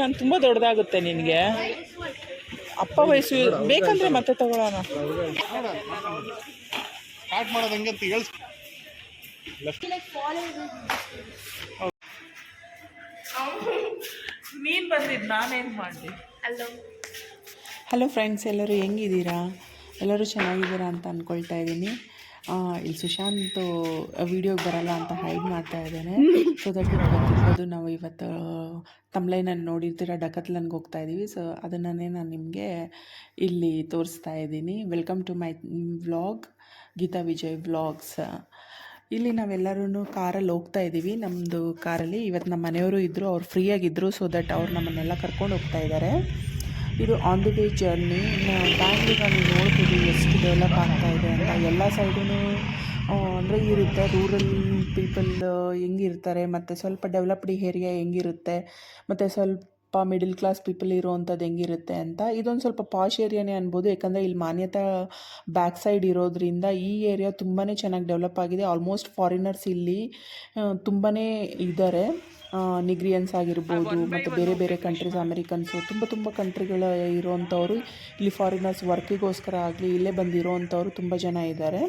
ಸುಶಾಂತ್ ತುಂಬ ದೊಡ್ಡದಾಗುತ್ತೆ ನಿನಗೆ. ಅಪ್ಪ ವಯಸ್ಸು ಬೇಕಂದ್ರೆ ಮತ್ತೆ ತಗೊಳ್ಳೋಣ. ನೀನು ಬಂದಿದ್ದು ನಾನೇನು ಮಾಡಲಿ. ಹಲೋ ಫ್ರೆಂಡ್ಸ್, ಎಲ್ಲರೂ ಹೆಂಗಿದ್ದೀರಾ? ಎಲ್ಲರೂ ಚೆನ್ನಾಗಿದ್ದೀರಾ ಅಂತ ಅಂದ್ಕೊಳ್ತಾ ಇದ್ದೀನಿ. ಇಲ್ಲಿ ಸುಶಾಂತ್ ವೀಡಿಯೋಗೆ ಬರಲ್ಲ ಅಂತ ಹೈಡ್ ಮಾಡ್ತಾ ಇದ್ದಾನೆ. ಸೊ ದಟ್ ಗೊತ್ತಿರ್ಬೋದು, ನಾವು ಇವತ್ತು ತಮ್ಲೈನಲ್ಲಿ ನೋಡಿರ್ತೀರ ಡಕತ್ಲನ್ಗೆ ಹೋಗ್ತಾ ಇದ್ದೀವಿ. ಸೊ ಅದನ್ನೇ ನಾನು ನಿಮಗೆ ಇಲ್ಲಿ ತೋರಿಸ್ತಾ ಇದ್ದೀನಿ. Welcome to my vlog, Geetha Vijay vlogs. ಇಲ್ಲಿ ನಾವೆಲ್ಲರೂ ಕಾರಲ್ಲಿ ಹೋಗ್ತಾ ಇದ್ದೀವಿ. ನಮ್ಮದು ಕಾರಲ್ಲಿ ಇವತ್ತು ನಮ್ಮ ಮನೆಯವರು ಇದ್ದರು, ಅವ್ರು ಫ್ರೀಯಾಗಿದ್ದರು. ಸೊ ದಟ್ ಅವ್ರು ನಮ್ಮನ್ನೆಲ್ಲ ಕರ್ಕೊಂಡು ಹೋಗ್ತಾ ಇದ್ದಾರೆ. ಇದು ಆನ್ ದಿ ವೇ ಜರ್ನಿ. ಬ್ಯಾಂಗ್ಳೂರಲ್ಲಿ ನೋಡ್ಬೋದು ಎಷ್ಟು ಡೆವಲಪ್ ಆಗ್ತಾ ಇದೆ ಅಂತ. ಎಲ್ಲ ಸೈಡೂ ಅಂದರೆ ಇರುತ್ತೆ, ರೂರಲ್ ಪೀಪಲ್ ಹೆಂಗಿರ್ತಾರೆ, ಮತ್ತು ಸ್ವಲ್ಪ ಡೆವಲಪ್ಡ್ ಏರಿಯಾ ಹೆಂಗಿರುತ್ತೆ, ಮತ್ತು ಸ್ವಲ್ಪ ಮಿಡಲ್ ಕ್ಲಾಸ್ ಪೀಪಲ್ ಇರೋವಂಥದ್ದು ಹೆಂಗಿರುತ್ತೆ ಅಂತ. ಇದೊಂದು ಸ್ವಲ್ಪ ಪಾಶ್ ಏರಿಯಾನೇ ಅನ್ಬೋದು, ಯಾಕಂದರೆ ಇಲ್ಲಿ ಮಾನ್ಯತಾ ಬ್ಯಾಕ್ ಸೈಡ್ ಇರೋದ್ರಿಂದ ಈ ಏರಿಯಾ ತುಂಬಾ ಚೆನ್ನಾಗಿ ಡೆವಲಪ್ ಆಗಿದೆ. ಆಲ್ಮೋಸ್ಟ್ ಫಾರಿನರ್ಸ್ ಇಲ್ಲಿ ತುಂಬಾ ಇದ್ದಾರೆ. ನಿಗ್ರಿಯನ್ಸ್ ಆಗಿರ್ಬೋದು, ಮತ್ತು ಬೇರೆ ಬೇರೆ ಕಂಟ್ರೀಸ್, ಅಮೆರಿಕನ್ಸು, ತುಂಬ ಕಂಟ್ರಿಗಳ ಇರೋವಂಥವ್ರು ಇಲ್ಲಿ ಫಾರಿನರ್ಸ್ ವರ್ಕಿಗೋಸ್ಕರ ಆಗಲಿ ಇಲ್ಲೇ ಬಂದಿರೋವಂಥವ್ರು ತುಂಬ ಜನ ಇದ್ದಾರೆ.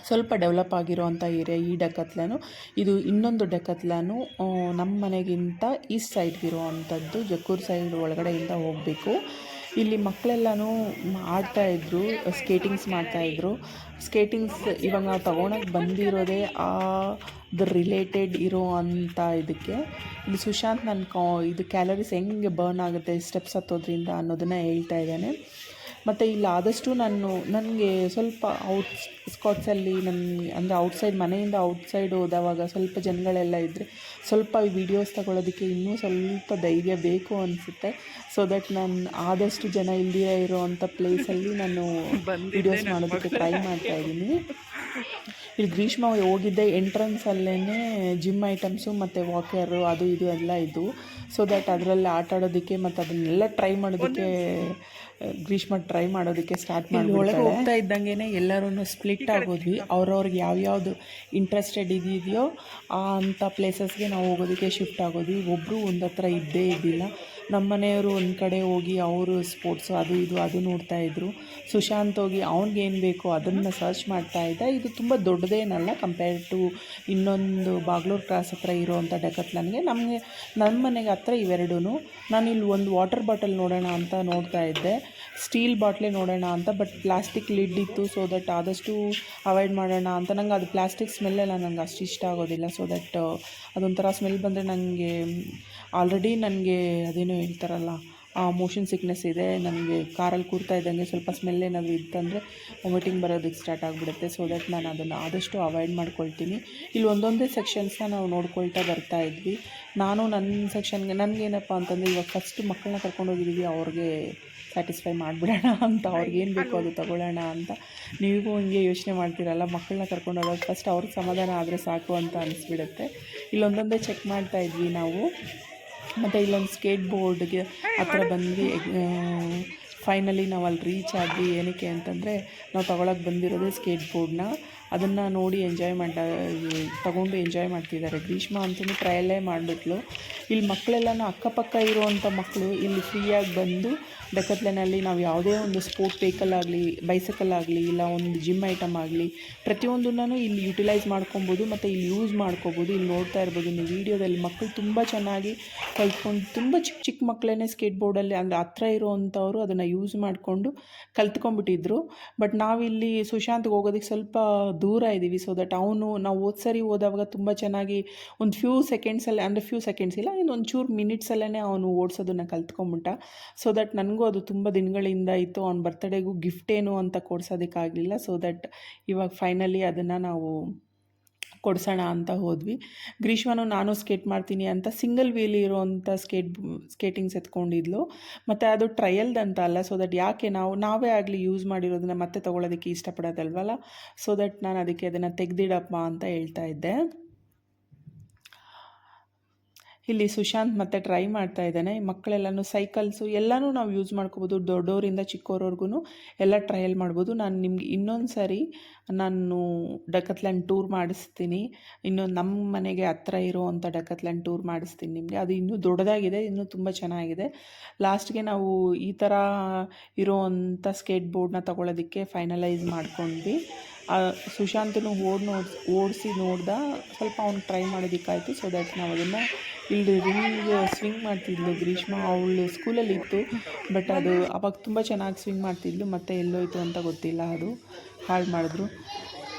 ಸ್ವಲ್ಪ ಡೆವಲಪ್ ಆಗಿರೋವಂಥ ಏರಿಯಾ ಈ ಡಕತ್ಲನು. ಇದು ಇನ್ನೊಂದು ಡಕತ್ಲನು ನಮ್ಮ ಮನೆಗಿಂತ ಈಸ್ಟ್ ಸೈಡ್ಗಿರುವಂಥದ್ದು, ಜಕ್ಕೂರು ಸೈಡ್ ಒಳಗಡೆಯಿಂದ ಹೋಗಬೇಕು. ಇಲ್ಲಿ ಮಕ್ಕಳೆಲ್ಲನೂ ಆಡ್ತಾಯಿದ್ರು, ಸ್ಕೇಟಿಂಗ್ಸ್ ಮಾಡ್ತಾಯಿದ್ರು. ಸ್ಕೇಟಿಂಗ್ಸ್ ಇವಾಗ ನಾವು ತೊಗೊಳಕ್ಕೆ ಬಂದಿರೋದೇ ಅದ್ರ ರಿಲೇಟೆಡ್ ಇರೋ ಅಂಥ ಇದಕ್ಕೆ. ಇಲ್ಲಿ ಸುಶಾಂತ್ ಇದು ಕ್ಯಾಲರೀಸ್ ಹೆಂಗೆ ಬರ್ನ್ ಆಗುತ್ತೆ ಸ್ಟೆಪ್ಸ್ ಹತ್ತೋದ್ರಿಂದ ಅನ್ನೋದನ್ನು ಹೇಳ್ತಾ ಇದ್ದಾನೆ. ಮತ್ತು ಇಲ್ಲಿ ಆದಷ್ಟು ನನಗೆ ಸ್ವಲ್ಪ ಸ್ಕಾಟ್ಸಲ್ಲಿ ಅಂದರೆ ಔಟ್ಸೈಡ್, ಮನೆಯಿಂದ ಔಟ್ಸೈಡ್ ಹೋದವಾಗ ಸ್ವಲ್ಪ ಜನಗಳೆಲ್ಲ ಇದ್ದರೆ ಸ್ವಲ್ಪ ವೀಡಿಯೋಸ್ ತಗೊಳ್ಳೋದಕ್ಕೆ ಇನ್ನೂ ಸ್ವಲ್ಪ ಧೈರ್ಯ ಬೇಕು ಅನಿಸುತ್ತೆ. ಸೊ ದಟ್ ನಾನು ಆದಷ್ಟು ಜನ ಇಲ್ಲದೇ ಇರೋವಂಥ ಪ್ಲೇಸಲ್ಲಿ ನಾನು ವೀಡಿಯೋಸ್ ಮಾಡೋದಕ್ಕೆ ಟ್ರೈ ಮಾಡ್ತಾಯಿದ್ದೀನಿ. ಇಲ್ಲಿ ಗ್ರೀಷ್ಮ ಹೋಗಿದ್ದೆ ಎಂಟ್ರೆನ್ಸಲ್ಲೇ ಜಿಮ್ ಐಟಮ್ಸು ಮತ್ತು ವಾಕರು ಅದು ಇದು ಎಲ್ಲ ಇದ್ದವು. ಸೊ ದಟ್ ಅದರಲ್ಲಿ ಆಟ ಆಡೋದಕ್ಕೆ ಮತ್ತು ಅದನ್ನೆಲ್ಲ ಟ್ರೈ ಮಾಡೋದಕ್ಕೆ ಗ್ರೀಷ್ಮ ಟ್ರೈ ಮಾಡೋದಕ್ಕೆ ಸ್ಟಾರ್ಟ್ ಮಾಡಿ ಒಳಗೆ ಹೋಗ್ತಾ ಇದ್ದಂಗೆ ಎಲ್ಲರೂ ಸ್ಪ್ಲಿಟ್ ಆಗೋದ್ವಿ. ಅವ್ರವ್ರಿಗೆ ಯಾವ್ಯಾವುದು ಇಂಟ್ರೆಸ್ಟೆಡ್ ಇದೆಯೋ ಆ ಅಂಥ ಪ್ಲೇಸಸ್ಗೆ ನಾವು ಹೋಗೋದಕ್ಕೆ ಶಿಫ್ಟ್ ಆಗೋದ್ವಿ. ಒಬ್ಬರು ಒಂದು ಹತ್ರ ಇದ್ದೇ ಇದ್ದಿಲ್ಲ. ನಮ್ಮ ಮನೆಯವರು ಒಂದು ಕಡೆ ಹೋಗಿ ಅವರು ಸ್ಪೋರ್ಟ್ಸು ಅದು ಇದು ಅದು ನೋಡ್ತಾಯಿದ್ರು. ಸುಶಾಂತ್ ಹೋಗಿ ಅವ್ನಿಗೇನು ಬೇಕೋ ಅದನ್ನು ಸರ್ಚ್ ಮಾಡ್ತಾಯಿದ್ದ. ಇದು ತುಂಬ ದೊಡ್ಡದೇನಲ್ಲ ಕಂಪೇರ್ ಟು ಇನ್ನೊಂದು ಬಾಗ್ಲೂರು ಕ್ರಾಸ್ ಹತ್ರ ಇರೋವಂಥ ಡಕತ್ಲನ್ಗೆ. ನಮ್ಮ ಮನೆಗೆ ಹತ್ರ ಇವೆರಡೂ. ನಾನಿಲ್ಲಿ ಒಂದು ವಾಟರ್ ಬಾಟಲ್ ನೋಡೋಣ ಅಂತ ನೋಡ್ತಾ ಇದ್ದೆ, ಸ್ಟೀಲ್ ಬಾಟ್ಲೇ ನೋಡೋಣ ಅಂತ. ಬಟ್ ಪ್ಲಾಸ್ಟಿಕ್ ಲಿಡ್ ಇತ್ತು. ಸೊ ದಟ್ ಆದಷ್ಟು ಅವಾಯ್ಡ್ ಮಾಡೋಣ ಅಂತ. ನಂಗೆ ಅದು ಪ್ಲಾಸ್ಟಿಕ್ ಸ್ಮೆಲ್ಲೆಲ್ಲ ನಂಗೆ ಅಷ್ಟು ಇಷ್ಟ ಆಗೋದಿಲ್ಲ. ಸೊ ದಟ್ ಅದೊಂಥರ ಸ್ಮೆಲ್ ಬಂದರೆ ಆಲ್ರೆಡಿ ನನಗೆ ಅದೇನೋ ಹೇಳ್ತಾರಲ್ಲ, ಮೋಷನ್ ಸಿಕ್ನೆಸ್ ಇದೆ ನನಗೆ. ಕಾರಲ್ಲಿ ಕೂರ್ತಾ ಇದ್ದಂಗೆ ಸ್ವಲ್ಪ ಸ್ಮೆಲ್ ಏನಾದರೂ ಇತ್ತಂದರೆ ವಾಮಿಟಿಂಗ್ ಬರೋದಕ್ಕೆ ಸ್ಟಾರ್ಟ್ ಆಗಿಬಿಡುತ್ತೆ. ಸೊ ದಟ್ ನಾನು ಅದನ್ನು ಆದಷ್ಟು ಅವಾಯ್ಡ್ ಮಾಡ್ಕೊಳ್ತೀನಿ. ಇಲ್ಲಿ ಒಂದೊಂದೇ ಸೆಕ್ಷನ್ಸ್ನ ನಾವು ನೋಡ್ಕೊಳ್ತಾ ಬರ್ತಾ ಇದ್ವಿ. ನಾನು ನನ್ನ ಸೆಕ್ಷನ್ಗೆ ನನಗೇನಪ್ಪ ಅಂತಂದರೆ, ಇವಾಗ ಫಸ್ಟ್ ಮಕ್ಕಳನ್ನ ಕರ್ಕೊಂಡು ಹೋಗಿದ್ದೀವಿ, ಅವ್ರಿಗೆ ಸ್ಯಾಟಿಸ್ಫೈ ಮಾಡಿಬಿಡೋಣ ಅಂತ, ಅವ್ರಿಗೇನು ಬೇಕೋ ಅದು ತೊಗೊಳ್ಳೋಣ ಅಂತ. ನೀವು ಹಿಂಗೆ ಯೋಚನೆ ಮಾಡ್ತೀರಲ್ಲ, ಮಕ್ಕಳನ್ನ ಕರ್ಕೊಂಡು ಹೋಗೋದು ಫಸ್ಟ್ ಅವ್ರಿಗೆ ಸಮಾಧಾನ ಆದರೆ ಸಾಕು ಅಂತ ಅನಿಸ್ಬಿಡುತ್ತೆ. ಇಲ್ಲೊಂದೊಂದೇ ಚೆಕ್ ಮಾಡ್ತಾ ಇದ್ವಿ ನಾವು. ಮತ್ತು ಇಲ್ಲೊಂದು ಸ್ಕೇಟ್ ಬೋರ್ಡ್ಗೆ ಹತ್ರ ಬಂದು ಫೈನಲಿ ನಾವು ಅಲ್ಲಿ ರೀಚ್ ಆದ್ವಿ. ಏನಕ್ಕೆ ಅಂತಂದರೆ ನಾವು ತೊಗೊಳಕ್ಕೆ ಬಂದಿರೋದೇ ಸ್ಕೇಟ್ ಬೋರ್ಡ್ನ. ಅದನ್ನು ನೋಡಿ ತೊಗೊಂಡು ಎಂಜಾಯ್ ಮಾಡ್ತಿದ್ದಾರೆ. ಗ್ರೀಷ್ಮ ಅಂತೂ ಟ್ರಯಲ್ಲೇ ಮಾಡಿಬಿಟ್ಲು. ಇಲ್ಲಿ ಮಕ್ಕಳೆಲ್ಲನೂ ಅಕ್ಕಪಕ್ಕ ಇರುವಂಥ ಮಕ್ಕಳು ಇಲ್ಲಿ ಫ್ರೀಯಾಗಿ ಬಂದು ಡಕತ್ಲನಲ್ಲಿ ನಾವು ಯಾವುದೇ ಒಂದು ಸ್ಪೋರ್ಟ್ ವೆಹಿಕಲ್ ಆಗಲಿ, ಬೈಸೈಕಲ್ ಆಗಲಿ, ಇಲ್ಲ ಒಂದು ಜಿಮ್ ಐಟಮ್ ಆಗಲಿ, ಪ್ರತಿಯೊಂದನ್ನು ಇಲ್ಲಿ ಯುಟಿಲೈಸ್ ಮಾಡ್ಕೊಬೋದು ಮತ್ತು ಇಲ್ಲಿ ಯೂಸ್ ಮಾಡ್ಕೋಬೋದು. ಇಲ್ಲಿ ನೋಡ್ತಾ ಇರ್ಬೋದು ನೀವು ವೀಡಿಯೋದಲ್ಲಿ, ಮಕ್ಕಳು ತುಂಬ ಚೆನ್ನಾಗಿ ಕಲ್ತ್ಕೊಂಡು, ತುಂಬ ಚಿಕ್ಕ ಮಕ್ಕಳೇ ಸ್ಕೇಟ್ ಬೋರ್ಡಲ್ಲಿ ಅಂದರೆ ಹತ್ರ ಇರೋವಂಥವ್ರು ಅದನ್ನು ಯೂಸ್ ಮಾಡಿಕೊಂಡು ಕಲ್ತ್ಕೊಂಡ್ಬಿಟ್ಟಿದ್ರು. ಬಟ್ ನಾವಿಲ್ಲಿ ಸುಶಾಂತ್ಗೆ ಹೋಗೋದಕ್ಕೆ ಸ್ವಲ್ಪ ದೂರ ಇದ್ದೀವಿ. ಸೊ ದಟ್ ನಾವು ಸರಿ ಹೋದವಾಗ ತುಂಬ ಚೆನ್ನಾಗಿ ಒಂದು ಫ್ಯೂ ಸೆಕೆಂಡ್ಸಲ್ಲಿ, ಅಂದರೆ ಫ್ಯೂ ಸೆಕೆಂಡ್ಸ್ ಇಲ್ಲ, ಇನ್ನೊಂಚೂರು ಮಿನಿಟ್ಸಲ್ಲೇ ಅವನು ಓಡಿಸೋದನ್ನು ಕಲ್ತ್ಕೊಂಬಿಟ್ಟ. ಸೊ ದಟ್ ನನಗೂ ಅದು ತುಂಬ ದಿನಗಳಿಂದ ಇತ್ತು. ಅವ್ನ ಬರ್ತಡೇಗೂ ಗಿಫ್ಟ್ ಏನು ಅಂತ ಕೊಡ್ಸೋದಕ್ಕಾಗಲಿಲ್ಲ. ಸೊ ದಟ್ ಇವಾಗ ಫೈನಲಿ ಅದನ್ನು ನಾವು ಕೊಡ್ಸೋಣ ಅಂತ ಹೋದ್ವಿ. ಗ್ರೀಷ್ಮನು ನಾನು ಸ್ಕೇಟ್ ಮಾಡ್ತೀನಿ ಅಂತ ಸಿಂಗಲ್ ವೀಲ್ ಇರೋವಂಥ ಸ್ಕೇಟಿಂಗ್ಸ್ ಎತ್ಕೊಂಡಿದ್ಲು. ಮತ್ತು ಅದು ಟ್ರಯಲ್ದಂತ ಅಲ್ಲ. ಸೊ ದಟ್ ಯಾಕೆ ನಾವೇ ಆಗಲಿ ಯೂಸ್ ಮಾಡಿರೋದನ್ನ ಮತ್ತೆ ತೊಗೊಳೋದಕ್ಕೆ ಇಷ್ಟಪಡೋದಲ್ವಲ್ಲ. ಸೊ ದಟ್ ನಾನು ಅದಕ್ಕೆ ಅದನ್ನು ತೆಗೆದಿಡಪ್ಪ ಅಂತ ಹೇಳ್ತಾ ಇದ್ದೆ. ಇಲ್ಲಿ ಸುಶಾಂತ್ ಮತ್ತೆ ಟ್ರೈ ಮಾಡ್ತಾ ಇದ್ದಾನೆ. ಮಕ್ಕಳೆಲ್ಲನೂ ಸೈಕಲ್ಸು ಎಲ್ಲನೂ ನಾವು ಯೂಸ್ ಮಾಡ್ಕೋಬೋದು, ದೊಡ್ಡವರಿಂದ ಚಿಕ್ಕವರವರೆಗೂ ಎಲ್ಲ ಟ್ರಯಲ್ ಮಾಡ್ಬೋದು. ನಾನು ನಿಮ್ಗೆ ಇನ್ನೊಂದು ಸಾರಿ ನಾನು ಡಕತ್ಲ್ಯಾಂಡ್ ಟೂರ್ ಮಾಡಿಸ್ತೀನಿ. ನಮ್ಮ ಮನೆಗೆ ಹತ್ರ ಇರೋವಂಥ ಡಕತ್ಲ್ಯಾಂಡ್ ಟೂರ್ ಮಾಡಿಸ್ತೀನಿ ನಿಮಗೆ. ಅದು ಇನ್ನೂ ದೊಡ್ಡದಾಗಿದೆ, ಇನ್ನೂ ತುಂಬ ಚೆನ್ನಾಗಿದೆ. ಲಾಸ್ಟ್ಗೆ ನಾವು ಈ ಥರ ಇರೋವಂಥ ಸ್ಕೇಟ್ ಬೋರ್ಡ್ನ ತೊಗೊಳೋದಕ್ಕೆ ಫೈನಲೈಸ್ ಮಾಡ್ಕೊಂಡ್ವಿ. ಸುಶಾಂತನು ಓಡಿಸಿ ನೋಡ್ದ, ಸ್ವಲ್ಪ ಅವ್ನು ಟ್ರೈ ಮಾಡೋದಕ್ಕಾಯಿತು. ಸೊ ದ್ಯಾಟ್ ನಾವು ಅದನ್ನು ಇಲ್ಲಿ ಸ್ವಿಂಗ್ ಮಾಡ್ತಿದ್ಲು ಗ್ರೀಷ್ಮ, ಅವಳು ಸ್ಕೂಲಲ್ಲಿ ಇತ್ತು. ಬಟ್ ಅದು ಅವಾಗ ತುಂಬ ಚೆನ್ನಾಗಿ ಸ್ವಿಂಗ್ ಮಾಡ್ತಿದ್ಲು, ಮತ್ತು ಎಲ್ಲೋಯ್ತು ಅಂತ ಗೊತ್ತಿಲ್ಲ, ಅದು ಹಾಳು ಮಾಡಿದ್ರು.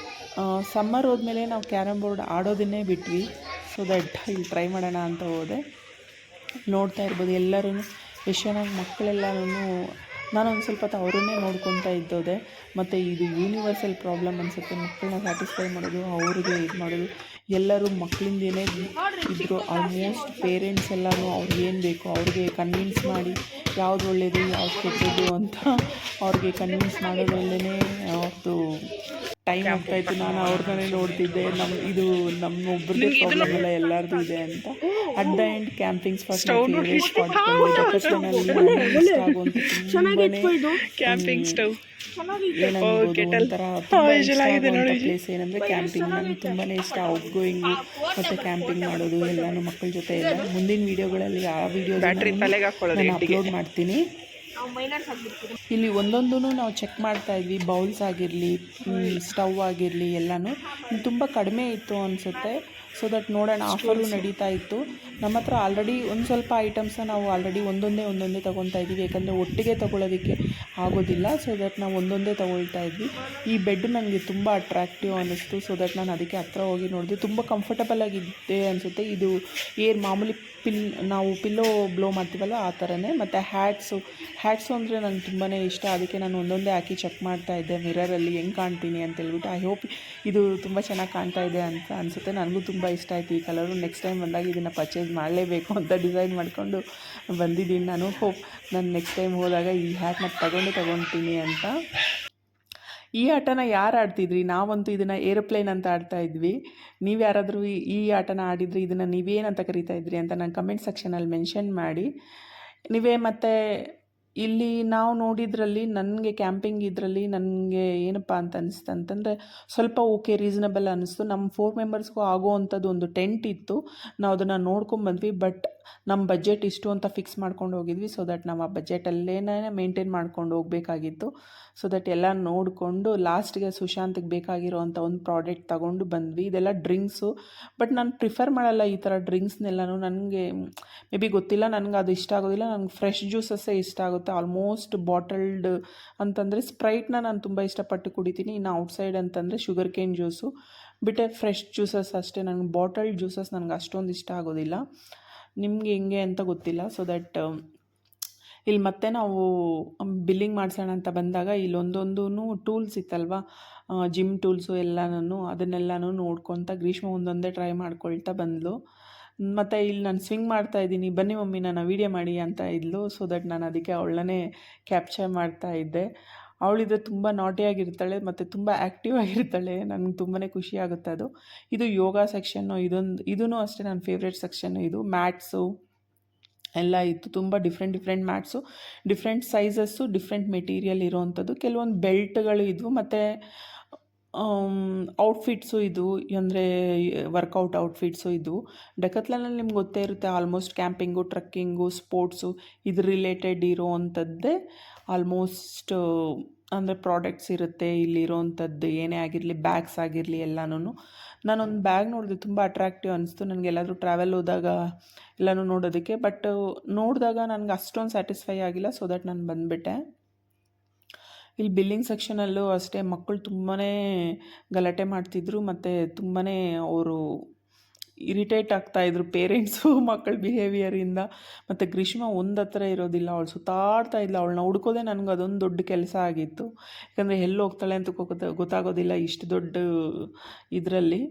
ಸಮ್ಮರ್ ಹೋದ್ಮೇಲೆ ನಾವು ಕ್ಯಾರಮ್ ಬೋರ್ಡ್ ಆಡೋದನ್ನೇ ಬಿಟ್ವಿ. ಸೊ ದ್ಯಾಟ್ ಇಲ್ಲಿ ಟ್ರೈ ಮಾಡೋಣ ಅಂತ ಹೋದೆ. ನೋಡ್ತಾ ಇರ್ಬೋದು ಎಲ್ಲರೂ ಎಷ್ಟು ಚೆನ್ನಾಗಿ ಮಕ್ಕಳೆಲ್ಲರೂ. ನಾನೊಂದು ಸ್ವಲ್ಪ ಹೊತ್ತು ಅವರನ್ನೇ ನೋಡ್ಕೊತಾ ಇದ್ದೋದೆ. ಮತ್ತು ಇದು ಯೂನಿವರ್ಸಲ್ ಪ್ರಾಬ್ಲಮ್ ಅನಿಸುತ್ತೆ, ಮಕ್ಕಳನ್ನ ಸ್ಯಾಟಿಸ್ಫೈ ಮಾಡೋದು, ಅವ್ರಿಗೆ ಇದು ಮಾಡೋದು. ಎಲ್ಲರೂ ಮಕ್ಕಳಿಂದೇನೇ ಇದ್ದರು. ಆಲ್ಮೋಸ್ಟ್ ಪೇರೆಂಟ್ಸ್ ಎಲ್ಲನೂ ಅವ್ರಿಗೇನು ಬೇಕು ಅವ್ರಿಗೆ ಕನ್ವಿನ್ಸ್ ಮಾಡಿ ಯಾವುದು ಒಳ್ಳೆಯದು ಯಾವ್ದು ಕೆಟ್ಟದ್ದು ಅಂತ ಅವ್ರಿಗೆ ಕನ್ವಿನ್ಸ್ ಮಾಡೋದ್ರಲ್ಲೇ ಅವ್ರದ್ದು ಟೈಮ್ ಹೋಗ್ತಾಯಿತ್ತು. ನಾನು ಅವ್ರನ್ನೇ ನೋಡ್ತಿದ್ದೆ. ಇದು ನಮ್ಮೊಬ್ಬರದೇ ಪ್ರಾಬ್ಲಮ್ ಎಲ್ಲ ಎಲ್ಲರದು ಇದೆ ಅಂತ. At the end camping spot favourite spot ನನಗೆ ಇಷ್ಟ ಆಗುವಂಥ ಕ್ಯಾಂಪಿಂಗ್ ಸ್ಟವ್ ಒಂಥರ ತುಂಬ ಇಷ್ಟ ಆಗುವಂಥ ಪ್ಲೇಸ್ ಏನಂದರೆ ಕ್ಯಾಂಪಿಂಗ್. ನನಗೆ ತುಂಬಾ ಇಷ್ಟ ಔಟ್ಗೋಯಿಂಗು ಮತ್ತು ಕ್ಯಾಂಪಿಂಗ್ ಮಾಡೋದು ಎಲ್ಲನೂ ಮಕ್ಕಳ ಜೊತೆ ಎಲ್ಲ. ಮುಂದಿನ ವೀಡಿಯೋಗಳಲ್ಲಿ ಆ ವಿಡಿಯೋ ನಾನು ಅಪ್ಲೋಡ್ ಮಾಡ್ತೀನಿ. ಇಲ್ಲಿ ಒಂದೊಂದೂ ನಾವು ಚೆಕ್ ಮಾಡ್ತಾ ಇದ್ವಿ. ಬೌಲ್ಸ್ ಆಗಿರಲಿ, ಸ್ಟವ್ ಆಗಿರಲಿ ಎಲ್ಲನೂ ತುಂಬ ಕಡಿಮೆ ಇತ್ತು ಅನಿಸುತ್ತೆ. ಸೊ ದಟ್ ನೋಡೋಣ, ಆಫರು ನಡೀತಾ ಇತ್ತು. ನಮ್ಮ ಹತ್ರ ಆಲ್ರೆಡಿ ಒಂದು ಸ್ವಲ್ಪ ಐಟಮ್ಸ್ನ ನಾವು ಆಲ್ರೆಡಿ ಒಂದೊಂದೇ ತೊಗೊತಾ ಇದ್ದೀವಿ, ಯಾಕಂದರೆ ಒಟ್ಟಿಗೆ ತೊಗೊಳೋದಕ್ಕೆ ಆಗೋದಿಲ್ಲ. ಸೊ ದಟ್ ನಾವು ಒಂದೊಂದೇ ತೊಗೊಳ್ತಾ ಇದ್ವಿ. ಈ ಬೆಡ್ ನನಗೆ ತುಂಬ ಅಟ್ರಾಕ್ಟಿವ್ ಅನ್ನಿಸ್ತು. ಸೊ ದಟ್ ನಾನು ಅದಕ್ಕೆ ಹತ್ರ ಹೋಗಿ ನೋಡಿದೆ. ತುಂಬ ಕಂಫರ್ಟಬಲ್ ಆಗಿದೆ ಅನಿಸುತ್ತೆ. ಇದು ಮಾಮೂಲಿ ನಾವು ಪಿಲ್ಲೋ ಬ್ಲೋ ಮಾಡ್ತೀವಲ್ಲ ಆ ಥರನೇ. ಮತ್ತು ಹ್ಯಾಟ್ಸು ಅಂದರೆ ನನಗೆ ತುಂಬಾ ಇಷ್ಟ. ಅದಕ್ಕೆ ನಾನು ಒಂದೊಂದೇ ಹಾಕಿ ಚೆಕ್ ಮಾಡ್ತಾ ಇದ್ದೆ ಮಿರರಲ್ಲಿ ಹೆಂಗೆ ಕಾಣ್ತೀನಿ ಅಂತ ಹೇಳ್ಬಿಟ್ಟು. ಐ ಹೋಪ್ ಇದು ತುಂಬ ಚೆನ್ನಾಗಿ ಕಾಣ್ತಾ ಇದೆ ಅಂತ ಅನಿಸುತ್ತೆ. ನನಗೂ ತುಂಬ ಇಷ್ಟ ಆಯಿತು ಈ ಕಲರು. ನೆಕ್ಸ್ಟ್ ಟೈಮ್ ಬಂದಾಗ ಇದನ್ನು ಪರ್ಚೇಸ್ ಮಾಡಲೇಬೇಕು ಅಂತ ಡಿಸೈಡ್ ಮಾಡಿಕೊಂಡು ಬಂದಿದ್ದೀನಿ ನಾನು. ಹೋಪ್ ನಾನು ನೆಕ್ಸ್ಟ್ ಟೈಮ್ ಹೋದಾಗ ಈ ಹ್ಯಾಟ್ನ ತಗೊಳ್ತೀನಿ ಅಂತ. ಈ ಆಟನ ಯಾರು ಆಡ್ತಿದ್ರಿ? ನಾವಂತೂ ಇದನ್ನು ಏರೋಪ್ಲೇನ್ ಅಂತ ಆಡ್ತಾ ಇದ್ವಿ. ನೀವು ಯಾರಾದರೂ ಈ ಆಟನ ಆಡಿದರೆ ಇದನ್ನು ನೀವೇನಂತ ಕರಿತಾ ಇದ್ರಿ ಅಂತ ನಾನು ಕಮೆಂಟ್ ಸೆಕ್ಷನಲ್ಲಿ ಮೆನ್ಷನ್ ಮಾಡಿ. ಮತ್ತು ಇಲ್ಲಿ ನಾವು ನೋಡಿದ್ರಲ್ಲಿ ನನಗೆ ಕ್ಯಾಂಪಿಂಗ್ ಇದರಲ್ಲಿ ನನಗೆ ಏನಪ್ಪ ಅಂತ ಅನಿಸ್ತು ಅಂತಂದರೆ ಸ್ವಲ್ಪ ಓಕೆ ರೀಸನಬಲ್ ಅನ್ನಿಸ್ತು. ನಮ್ಮ 4 ಮೆಂಬರ್ಸ್ಗೂ ಆಗೋವಂಥದ್ದು ಒಂದು ಟೆಂಟ್ ಇತ್ತು. ನಾವು ಅದನ್ನು ನೋಡ್ಕೊಂಬಂದ್ವಿ. ಬಟ್ ನಮ್ಮ ಬಜೆಟ್ ಇಷ್ಟು ಅಂತ ಫಿಕ್ಸ್ ಮಾಡ್ಕೊಂಡು ಹೋಗಿದ್ವಿ. ಸೊ ದಟ್ ನಾವು ಆ ಬಜೆಟಲ್ಲೇ ಮೇಂಟೈನ್ ಮಾಡ್ಕೊಂಡು ಹೋಗಬೇಕಾಗಿತ್ತು. ಸೊ ದಟ್ ಎಲ್ಲ ನೋಡಿಕೊಂಡು ಲಾಸ್ಟಿಗೆ ಸುಶಾಂತಿಗೆ ಬೇಕಾಗಿರೋವಂಥ ಒಂದು ಪ್ರಾಡಕ್ಟ್ ತಗೊಂಡು ಬಂದ್ವಿ. ಇದೆಲ್ಲ ಡ್ರಿಂಕ್ಸು. ಬಟ್ ನಾನು ಪ್ರಿಫರ್ ಮಾಡಲ್ಲ ಈ ಥರ ಡ್ರಿಂಕ್ಸ್ನೆಲ್ಲನೂ. ನನಗೆ ಮೇ ಬಿ ಗೊತ್ತಿಲ್ಲ, ನನಗೆ ಅದು ಇಷ್ಟ ಆಗೋದಿಲ್ಲ. ನನಗೆ ಫ್ರೆಶ್ ಜ್ಯೂಸಸ್ಸೇ ಇಷ್ಟ ಆಗುತ್ತೆ. ಆಲ್ಮೋಸ್ಟ್ ಬಾಟಲ್ಡ್ ಅಂತಂದರೆ ಸ್ಪ್ರೈಟ್ನ ನಾನು ತುಂಬ ಇಷ್ಟಪಟ್ಟು ಕುಡಿತೀನಿ. ಇನ್ನು ಔಟ್ಸೈಡ್ ಅಂತಂದರೆ ಶುಗರ್ ಕೇನ್ ಜ್ಯೂಸು ಬಿಟ್ಟೆ ಫ್ರೆಶ್ ಜ್ಯೂಸಸ್ ಅಷ್ಟೇ. ನನಗೆ ಬಾಟಲ್ಡ್ ಜ್ಯೂಸಸ್ ನನಗೆ ಅಷ್ಟೊಂದು ಇಷ್ಟ ಆಗೋದಿಲ್ಲ. ನಿಮಗೆ ಹೆಂಗೆ ಅಂತ ಗೊತ್ತಿಲ್ಲ. ಸೊ ದಟ್ ಇಲ್ಲಿ ಮತ್ತೆ ನಾವು ಬಿಲ್ಲಿಂಗ್ ಮಾಡಿಸೋಣ ಅಂತ ಬಂದಾಗ ಇಲ್ಲೊಂದೊಂದೂ ಟೂಲ್ಸ್ ಇತ್ತಲ್ವ, ಜಿಮ್ ಟೂಲ್ಸು ಅದನ್ನೆಲ್ಲನೂ ನೋಡ್ಕೊತ ಗ್ರೀಷ್ಮ ಒಂದೊಂದೇ ಟ್ರೈ ಮಾಡ್ಕೊಳ್ತಾ ಬಂದಳು. ಮತ್ತು ಇಲ್ಲಿ ನಾನು ಸ್ವಿಂಗ್ ಮಾಡ್ತಾ ಇದ್ದೀನಿ, ಬನ್ನಿ ಮಮ್ಮಿ ನಾನು ವೀಡಿಯೋ ಮಾಡಿ ಅಂತ ಇದ್ಲು. ಸೊ ದಟ್ ನಾನು ಅದಕ್ಕೆ ಅವಳನ್ನೇ ಕ್ಯಾಪ್ಚರ್ ಮಾಡ್ತಾ ಇದ್ದೆ. ಅವಳಿದ್ರೆ ತುಂಬ ನಾಟಿಯಾಗಿರ್ತಾಳೆ ಮತ್ತು ತುಂಬ ಆ್ಯಕ್ಟಿವ್ ಆಗಿರ್ತಾಳೆ. ನನಗೆ ತುಂಬಾ ಖುಷಿ ಆಗುತ್ತೆ ಅದು. ಇದು ಯೋಗ ಸೆಕ್ಷನ್ನು. ಇದೂ ಅಷ್ಟೇ ನನ್ನ ಫೇವ್ರೇಟ್ ಸೆಕ್ಷನ್ನು. ಇದು ಮ್ಯಾಟ್ಸು ಎಲ್ಲ ಇತ್ತು. ತುಂಬ different mats, different sizes, different material ಇರೋವಂಥದ್ದು. ಕೆಲವೊಂದು ಬೆಲ್ಟ್ಗಳು ಇದ್ವು ಮತ್ತು ಔಟ್ಫಿಟ್ಸು ಇದ್ವು, ಅಂದರೆ ವರ್ಕೌಟ್ ಔಟ್ಫಿಟ್ಸು ಇದ್ವು. ಡೆಕತ್ಲನಲ್ಲಿ ನಿಮ್ಗೆ ಗೊತ್ತೇ ಇರುತ್ತೆ, ಆಲ್ಮೋಸ್ಟ್ ಕ್ಯಾಂಪಿಂಗು, ಟ್ರಕ್ಕಿಂಗು, ಸ್ಪೋರ್ಟ್ಸು ಇದು ರಿಲೇಟೆಡ್ ಇರೋವಂಥದ್ದೇ ಆಲ್ಮೋಸ್ಟ್ ಅಂದರೆ ಪ್ರಾಡಕ್ಟ್ಸ್ ಇರುತ್ತೆ. ಇಲ್ಲಿರೋವಂಥದ್ದು ಏನೇ ಆಗಿರಲಿ, ಬ್ಯಾಗ್ಸ್ ಆಗಿರಲಿ ಎಲ್ಲನೂ. ನಾನೊಂದು ಬ್ಯಾಗ್ ನೋಡಿದೆ, ತುಂಬ ಅಟ್ರಾಕ್ಟಿವ್ ಅನಿಸ್ತು ನನಗೆ. ಎಲ್ಲಾದರೂ ಟ್ರಾವೆಲ್ ಹೋದಾಗ ಎಲ್ಲನೂ ನೋಡೋದಕ್ಕೆ. ಬಟ್ ನೋಡಿದಾಗ ನನಗೆ ಅಷ್ಟೊಂದು ಸ್ಯಾಟಿಸ್ಫೈ ಆಗಿಲ್ಲ. ಸೊ ದಟ್ ನಾನು ಬಂದುಬಿಟ್ಟೆ. ಇಲ್ಲಿ ಬಿಲ್ಲಿಂಗ್ ಸೆಕ್ಷನಲ್ಲೂ ಅಷ್ಟೇ ಮಕ್ಕಳು ತುಂಬಾ ಗಲಾಟೆ ಮಾಡ್ತಿದ್ರು ಮತ್ತು ತುಂಬಾ ಅವರು ಇರಿಟೇಟ್ ಆಗ್ತಾಯಿದ್ರು, ಪೇರೆಂಟ್ಸು ಮಕ್ಕಳ ಬಿಹೇವಿಯರಿಂದ. ಮತ್ತು ಗ್ರೀಷ್ಮ ಒಂದು ಹತ್ರ ಇರೋದಿಲ್ಲ, ಅವಳು ಸುತ್ತಾಡ್ತಾ ಇದ್ಲು. ಅವಳನ್ನ ಹುಡ್ಕೋದೇ ನನಗೆ ಅದೊಂದು ದೊಡ್ಡ ಕೆಲಸ ಆಗಿತ್ತು. ಯಾಕಂದರೆ ಎಲ್ಲಿ ಹೋಗ್ತಾಳೆ ಅಂತ ಗೊತ್ತಾಗೋದಿಲ್ಲ ಇಷ್ಟು ದೊಡ್ಡ ಇದರಲ್ಲಿ.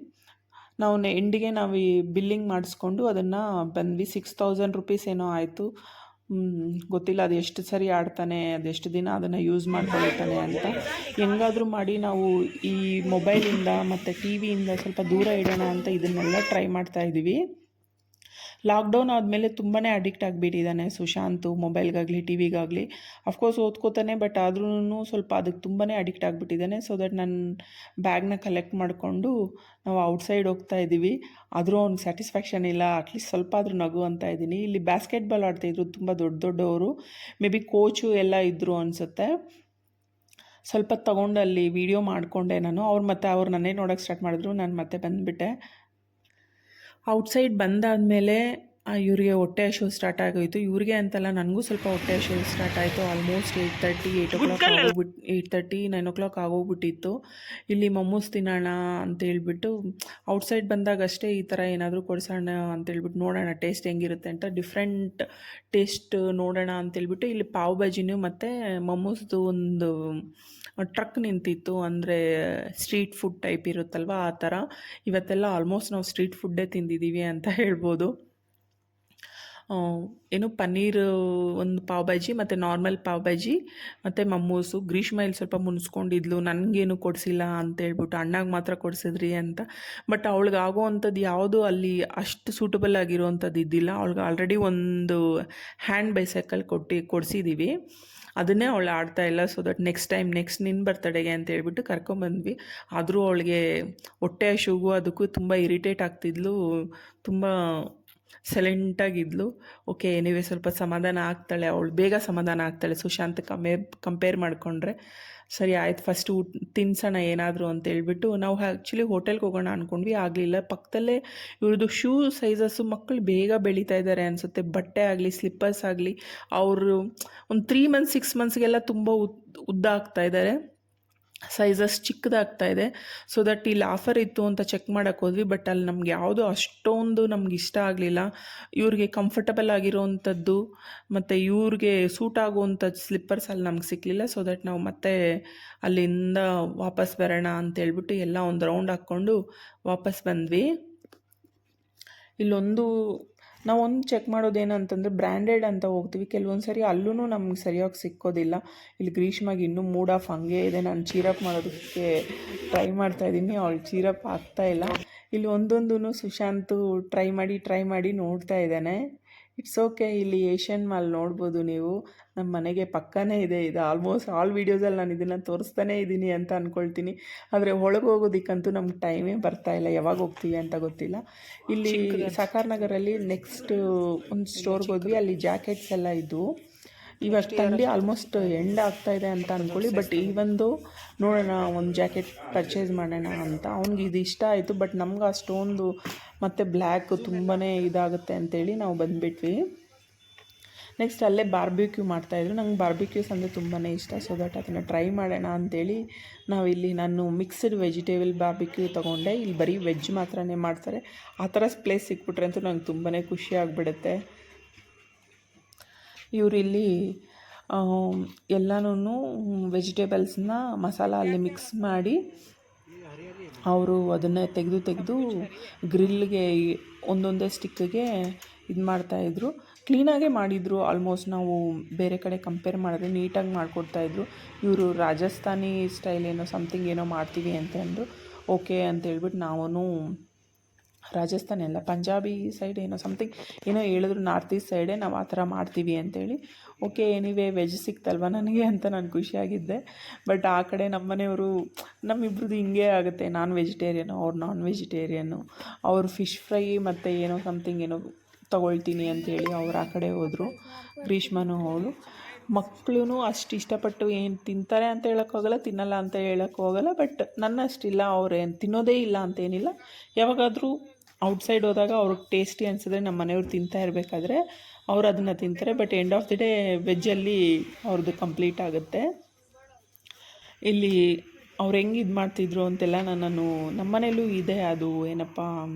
ನಾವು ಎಂಡಿಗೆ ನಾವು ಈ ಬಿಲ್ಲಿಂಗ್ ಮಾಡಿಸ್ಕೊಂಡು ಅದನ್ನು ಬಂದ್ವಿ. 6000 ರುಪೀಸ್ ಏನೋ ಆಯಿತು. ಗೊತ್ತಿಲ್ಲ ಅದು ಎಷ್ಟು ಸರಿ ಆಡ್ತಾನೆ, ಅದೆಷ್ಟು ದಿನ ಅದನ್ನು ಯೂಸ್ ಮಾಡ್ಕೊಳ್ತಾನೆ ಅಂತ. ಹೆಂಗಾದರೂ ಮಾಡಿ ನಾವು ಈ ಮೊಬೈಲಿಂದ ಮತ್ತು ಟಿ ವಿಯಿಂದ ಸ್ವಲ್ಪ ದೂರ ಇಡೋಣ ಅಂತ ಇದನ್ನೆಲ್ಲ ಟ್ರೈ ಮಾಡ್ತಾಯಿದ್ದೀವಿ. ಲಾಕ್ಡೌನ್ ಆದಮೇಲೆ ತುಂಬಾ ಅಡಿಕ್ಟ್ ಆಗಿಬಿಟ್ಟಿದ್ದಾನೆ ಸುಶಾಂತು, ಮೊಬೈಲ್ಗಾಗಲಿ ಟಿ ವಿಗಾಗಲಿ. ಅಫ್ಕೋರ್ಸ್ ಓದ್ಕೋತಾನೆ, ಬಟ್ ಆದ್ರೂ ಸ್ವಲ್ಪ ಅದಕ್ಕೆ ತುಂಬಾ ಅಡಿಕ್ಟ್ ಆಗಿಬಿಟ್ಟಿದ್ದಾನೆ. ಸೊ ದಟ್ ನನ್ನ ಬ್ಯಾಗ್ನ ಕಲೆಕ್ಟ್ ಮಾಡಿಕೊಂಡು ನಾವು ಔಟ್ಸೈಡ್ ಹೋಗ್ತಾ ಇದ್ದೀವಿ. ಆದರೂ ಅವ್ನಿಗೆ ಸ್ಯಾಟಿಸ್ಫ್ಯಾಕ್ಷನ್ ಇಲ್ಲ, ಅಟ್ಲೀಸ್ಟ್ ಸ್ವಲ್ಪ ಆದರೂ ನಗು ಅಂತ ಇದ್ದೀನಿ. ಇಲ್ಲಿ ಬಾಸ್ಕೆಟ್ಬಾಲ್ ಆಡ್ತಾಯಿದ್ರು ತುಂಬ ದೊಡ್ಡವರು, ಮೇ ಬಿ ಕೋಚು ಎಲ್ಲ ಇದ್ದರು ಅನಿಸುತ್ತೆ. ಸ್ವಲ್ಪ ತೊಗೊಂಡು ಅಲ್ಲಿ ವೀಡಿಯೋ ಮಾಡಿಕೊಂಡೆ ನಾನು. ಅವ್ರು ನನ್ನೇ ನೋಡೋಕ್ಕೆ ಸ್ಟಾರ್ಟ್ ಮಾಡಿದ್ರು, ನಾನು ಮತ್ತೆ ಬಂದುಬಿಟ್ಟೆ. ಔಟ್ಸೈಡ್ ಬಂದಾದಮೇಲೆ ಇವ್ರಿಗೆ ಹೊಟ್ಟೆ ಹಸಿವು ಸ್ಟಾರ್ಟ್ ಆಗೋಯಿತು. ಇವ್ರಿಗೆ ಅಂತಲ್ಲ, ನನಗೂ ಸ್ವಲ್ಪ ಹೊಟ್ಟೆ ಹಸಿವು ಸ್ಟಾರ್ಟ್ ಆಯಿತು. Almost 8:30 9 o'clock ಆಗೋಗ್ಬಿಟ್ಟಿತ್ತು. ಇಲ್ಲಿ ಮೊಮೋಸ್ ತಿನ್ನೋಣ ಅಂತೇಳ್ಬಿಟ್ಟು ಔಟ್ಸೈಡ್ ಬಂದಾಗ ಅಷ್ಟೇ ಈ ಥರ ಏನಾದರೂ ಕೊಡಿಸೋಣ ಅಂತೇಳ್ಬಿಟ್ಟು ನೋಡೋಣ ಟೇಸ್ಟ್ ಹೆಂಗಿರುತ್ತೆ ಅಂತ, ಡಿಫ್ರೆಂಟ್ ಟೇಸ್ಟ್ ನೋಡೋಣ ಅಂತೇಳ್ಬಿಟ್ಟು ಇಲ್ಲಿ ಪಾವ್ ಭಾಜಿನೂ ಮತ್ತು ಮೊಮೋಸ್ದು ಒಂದು ಟ್ರಕ್ ನಿಂತಿತ್ತು. ಅಂದರೆ ಸ್ಟ್ರೀಟ್ ಫುಡ್ ಟೈಪ್ ಇರುತ್ತಲ್ವ, ಆ ಥರ. ಇವತ್ತೆಲ್ಲ ಆಲ್ಮೋಸ್ಟ್ ನಾವು ಸ್ಟ್ರೀಟ್ ಫುಡ್ಡೇ ತಿಂದಿದ್ದೀವಿ ಅಂತ ಹೇಳ್ಬೋದು. ಏನು ಪನ್ನೀರ್ ಒಂದು ಪಾವ್ ಭಾಜಿ ಮತ್ತು ನಾರ್ಮಲ್ ಪಾವ್ ಭಾಜಿ ಮತ್ತು ಮಮ್ಮೂಸು. ಗ್ರೀಷ್ಮ ಇಲ್ಲಿ ಸ್ವಲ್ಪ ಮುನ್ಸ್ಕೊಂಡಿದ್ಲು, ನನಗೇನು ಕೊಡಿಸಿಲ್ಲ ಅಂತೇಳ್ಬಿಟ್ಟು, ಅಣ್ಣಗೆ ಮಾತ್ರ ಕೊಡಿಸಿದ್ರಿ ಅಂತ. ಬಟ್ ಅವಳಿಗೆ ಆಗೋವಂಥದ್ದು ಯಾವುದೂ ಅಲ್ಲಿ ಅಷ್ಟು ಸೂಟಬಲ್ ಆಗಿರೋವಂಥದ್ದು ಇದ್ದಿಲ್ಲ. ಅವಳಿಗೆ ಆಲ್ರೆಡಿ ಒಂದು ಹ್ಯಾಂಡ್ ಬೈಸೈಕಲ್ ಕೊಡಿಸಿದ್ದೀವಿ, ಅದನ್ನೇ ಅವಳು ಆಡ್ತಾಯಿಲ್ಲ. ಸೊ ದಟ್ ನೆಕ್ಸ್ಟ್ ನಿನ್ನ ಬರ್ತಡೆಗೆ ಅಂತ ಹೇಳ್ಬಿಟ್ಟು ಕರ್ಕೊಂಬಂದ್ವಿ. ಆದರೂ ಅವಳಿಗೆ ಹೊಟ್ಟೆ ಹಸಿವು ಅದಕ್ಕೂ ತುಂಬ ಇರಿಟೇಟ್ ಆಗ್ತಿದ್ಲು, ತುಂಬ ಸೈಲೆಂಟಾಗಿದ್ಲು. ಓಕೆ, ಎನಿವೇ ಸ್ವಲ್ಪ ಸಮಾಧಾನ ಆಗ್ತಾಳೆ, ಅವಳು ಬೇಗ ಸಮಾಧಾನ ಆಗ್ತಾಳೆ ಸುಶಾಂತ್ ಕಂಪೇರ್ ಮಾಡಿಕೊಂಡ್ರೆ. ಸರಿ ಆಯ್ತು, ಫಸ್ಟ್ ತಿನ್ಸೋಣ ಏನಾದರೂ ಅಂತೇಳ್ಬಿಟ್ಟು ನಾವು ಆ್ಯಕ್ಚುಲಿ ಹೋಟೆಲ್ಗೆ ಹೋಗೋಣ ಅಂದ್ಕೊಂಡ್ವಿ, ಆಗಲಿಲ್ಲ. ಪಕ್ಕದಲ್ಲೇ ಇವ್ರದ್ದು ಶೂ ಸೈಜಸ್ಸು ಮಕ್ಕಳು ಬೇಗ ಬೆಳೀತಾ ಇದ್ದಾರೆ ಅನಿಸುತ್ತೆ. ಬಟ್ಟೆ ಆಗಲಿ ಸ್ಲಿಪ್ಪರ್ಸ್ ಆಗಲಿ ಅವರು ಒಂದು 3 months 6 monthsಗೆಲ್ಲ ತುಂಬ ಉದ್ದ ಆಗ್ತಾ ಇದ್ದಾರೆ, ಸೈಜಸ್ ಚಿಕ್ಕದಾಗ್ತಾ ಇದೆ. ಸೊ ದಟ್ ಇಲ್ಲಿ ಆಫರ್ ಇತ್ತು ಅಂತ ಚೆಕ್ ಮಾಡೋಕ್ಕೆ ಹೋದ್ವಿ, ಬಟ್ ಅಲ್ಲಿ ನಮ್ಗೆ ಯಾವುದೋ ಅಷ್ಟೊಂದು ನಮ್ಗೆ ಇಷ್ಟ ಆಗಲಿಲ್ಲ. ಇವ್ರಿಗೆ ಕಂಫರ್ಟಬಲ್ ಆಗಿರೋವಂಥದ್ದು ಮತ್ತು ಇವ್ರಿಗೆ ಸೂಟ್ ಆಗುವಂಥದ್ದು ಸ್ಲಿಪ್ಪರ್ಸ್ ಅಲ್ಲಿ ನಮ್ಗೆ ಸಿಕ್ಕಲಿಲ್ಲ. ಸೊ ದಟ್ ನಾವು ಮತ್ತೆ ಅಲ್ಲಿಂದ ವಾಪಸ್ ಬರೋಣ ಅಂತೇಳ್ಬಿಟ್ಟು ಎಲ್ಲ ಒಂದು ರೌಂಡ್ ಹಾಕ್ಕೊಂಡು ವಾಪಸ್ ಬಂದ್ವಿ. ನಾವೊಂದು ಚೆಕ್ ಮಾಡೋದೇನು ಅಂತಂದರೆ, ಬ್ರ್ಯಾಂಡೆಡ್ ಅಂತ ಹೋಗ್ತೀವಿ, ಕೆಲವೊಂದು ಸರಿ ಅಲ್ಲೂ ನಮ್ಗೆ ಸರಿಯಾಗಿ ಸಿಕ್ಕೋದಿಲ್ಲ. ಇಲ್ಲಿ ಗ್ರೀಷ್ಮಾಗಿ ಇನ್ನೂ ಮೂಡ್ ಆಫ್ ಹಂಗೆ ಇದೆ. ನಾನು ಚೀರಪ್ ಮಾಡೋದಕ್ಕೆ ಟ್ರೈ ಮಾಡ್ತಾಯಿದ್ದೀನಿ, ಅವಳು ಚೀರಪ್ ಆಗ್ತಾಯಿಲ್ಲ. ಇಲ್ಲಿ ಒಂದೊಂದೂ ಸುಶಾಂತು ಟ್ರೈ ಮಾಡಿ ನೋಡ್ತಾ ಇದ್ದಾನೆ. It's okay. ಇಲ್ಲಿ ಏಷ್ಯನ್ ಮಾಲ್ ನೋಡ್ಬೋದು ನೀವು, ನಮ್ಮ ಮನೆಗೆ ಪಕ್ಕನೇ ಇದೆ. ಇದು ಆಲ್ಮೋಸ್ಟ್ ಆಲ್ ವೀಡಿಯೋಸಲ್ಲಿ ನಾನು ಇದನ್ನು ತೋರಿಸ್ತಾನೇ ಇದ್ದೀನಿ ಅಂತ ಅಂದ್ಕೊಳ್ತೀನಿ. ಆದರೆ ಒಳಗೆ ಹೋಗೋದಕ್ಕಂತೂ ನಮ್ಗೆ ಟೈಮೇ ಬರ್ತಾಯಿಲ್ಲ, ಯಾವಾಗ ಹೋಗ್ತೀವಿ ಅಂತ ಗೊತ್ತಿಲ್ಲ. ಇಲ್ಲಿ ಸಾಕಾರ್ ನಗರಲ್ಲಿ ನೆಕ್ಸ್ಟ್ ಒಂದು ಸ್ಟೋರ್ಗೆ ಹೋದ್ವಿ, ಅಲ್ಲಿ ಜಾಕೆಟ್ಸ್ ಎಲ್ಲ ಇದ್ದವು. ಇವಾಗ ತಂಡಿ ಆಲ್ಮೋಸ್ಟ್ ಎಂಡ್ ಆಗ್ತಾಯಿದೆ ಅಂತ ಅಂದ್ಕೊಳ್ಳಿ. ಬಟ್ ಈ ಒಂದು ನೋಡೋಣ, ಒಂದು ಜಾಕೆಟ್ ಪರ್ಚೇಸ್ ಮಾಡೋಣ ಅಂತ. ಅವ್ನಿಗೆ ಇದು ಇಷ್ಟ ಆಯಿತು, ಬಟ್ ನಮ್ಗೆ ಅಷ್ಟೊಂದು ಮತ್ತು ಬ್ಲ್ಯಾಕ್ ತುಂಬಾ ಇದಾಗುತ್ತೆ ಅಂತೇಳಿ ನಾವು ಬಂದುಬಿಟ್ವಿ. ನೆಕ್ಸ್ಟ್ ಅಲ್ಲೇ ಬಾರ್ಬಿಕ್ಯೂ ಮಾಡ್ತಾಯಿದ್ರು. ನಂಗೆ ಬಾರ್ಬಿಕ್ಯೂಸ್ ಅಂದರೆ ತುಂಬಾ ಇಷ್ಟ. ಸೊ ದಟ್ ಅದನ್ನು ಟ್ರೈ ಮಾಡೋಣ ಅಂತೇಳಿ ನಾನು ಮಿಕ್ಸ್ಡ್ ವೆಜಿಟೇಬಲ್ ಬಾರ್ಬಿಕ್ಯೂ ತೊಗೊಂಡೆ. ಇಲ್ಲಿ ಬರೀ ವೆಜ್ ಮಾತ್ರನೇ ಮಾಡ್ತಾರೆ. ಆ ಥರ ಪ್ಲೇಸ್ ಸಿಕ್ಬಿಟ್ರೆ ಅಂತೂ ನಂಗೆ ತುಂಬಾ ಖುಷಿ ಆಗಿಬಿಡುತ್ತೆ. ಇವರಿಲ್ಲಿ ಎಲ್ಲನೂ ವೆಜಿಟೇಬಲ್ಸ್ನ ಮಸಾಲ ಅಲ್ಲಿ ಮಿಕ್ಸ್ ಮಾಡಿ ಅವರು ಅದನ್ನು ತೆಗೆದು ಗ್ರಿಲ್ಗೆ ಒಂದೊಂದೇ ಸ್ಟಿಕ್ಕಿಗೆ ಇದು ಮಾಡ್ತಾಯಿದ್ರು. ಕ್ಲೀನಾಗೇ ಮಾಡಿದರು. ಆಲ್ಮೋಸ್ಟ್ ನಾವು ಬೇರೆ ಕಡೆ ಕಂಪೇರ್ ಮಾಡಿದ್ರೆ ನೀಟಾಗಿ ಮಾಡಿಕೊಡ್ತಾಯಿದ್ರು. ಇವರು ರಾಜಸ್ಥಾನಿ ಸ್ಟೈಲ್ ಏನೋ ಸಮಥಿಂಗ್ ಏನೋ ಮಾಡ್ತೀವಿ ಅಂತಂದರು. ಓಕೆ ಅಂತೇಳ್ಬಿಟ್ಟು ನಾವು ರಾಜಸ್ಥಾನ ಎಲ್ಲ ಪಂಜಾಬಿ ಸೈಡ್ ಏನೋ ಸಮಥಿಂಗ್ ಏನೋ ಹೇಳಿದ್ರು, ನಾರ್ತ್ ಈಸ್ಟ್ ಸೈಡೇ ನಾವು ಆ ಥರ ಮಾಡ್ತೀವಿ ಅಂತೇಳಿ. ಓಕೆ, ಎನಿವೇ ವೆಜ್ ಸಿಕ್ತಲ್ವ ನನಗೆ ಅಂತ ನಾನು ಖುಷಿಯಾಗಿದ್ದೆ. ಬಟ್ ಆ ಕಡೆ ನಮ್ಮನೆಯವರು ನಮ್ಮಿಬ್ರದ್ದು ಹಿಂಗೆ ಆಗುತ್ತೆ, ನಾನ್ ವೆಜಿಟೇರಿಯನು, ಅವ್ರು ನಾನ್ ವೆಜಿಟೇರಿಯನ್ನು. ಅವರು ಫಿಶ್ ಫ್ರೈ ಮತ್ತು ಏನೋ ಸಮಥಿಂಗ್ ಏನೋ ತೊಗೊಳ್ತೀನಿ ಅಂತೇಳಿ ಅವ್ರು ಆ ಕಡೆ ಹೋದರು. ಗ್ರೀಷ್ಮನೂ ಅವಳು ಮಕ್ಕಳು ಅಷ್ಟು ಇಷ್ಟಪಟ್ಟು ಏನು ತಿಂತಾರೆ ಅಂತ ಹೇಳೋಕ್ಕೋಗಲ್ಲ, ತಿನ್ನಲ್ಲ ಅಂತ ಹೇಳೋಕ್ಕೋಗಲ್ಲ. ಬಟ್ ನನ್ನ ಅಷ್ಟಿಲ್ಲ, ಅವ್ರೇನು ತಿನ್ನೋದೇ ಇಲ್ಲ ಅಂತೇನಿಲ್ಲ. ಯಾವಾಗಾದರೂ ಔಟ್ಸೈಡ್ ಹೋದಾಗ ಅವ್ರಿಗೆ ಟೇಸ್ಟಿ ಅನಿಸಿದ್ರೆ ನಮ್ಮ ಮನೆಯವ್ರು ತಿಂತಾ ಇರಬೇಕಾದ್ರೆ ಅವ್ರು ಅದನ್ನು ತಿಂತಾರೆ. But end of the day ವೆಜ್ಜಲ್ಲಿ ಅವ್ರದ್ದು ಕಂಪ್ಲೀಟ್ ಆಗುತ್ತೆ. ಇಲ್ಲಿ ಅವ್ರು ಹೆಂಗೆ ಇದು ಮಾಡ್ತಿದ್ರು ಅಂತೆಲ್ಲ ನಾನು ನಮ್ಮ ಮನೇಲೂ ಇದೆ. ಅದು ಏನಪ್ಪ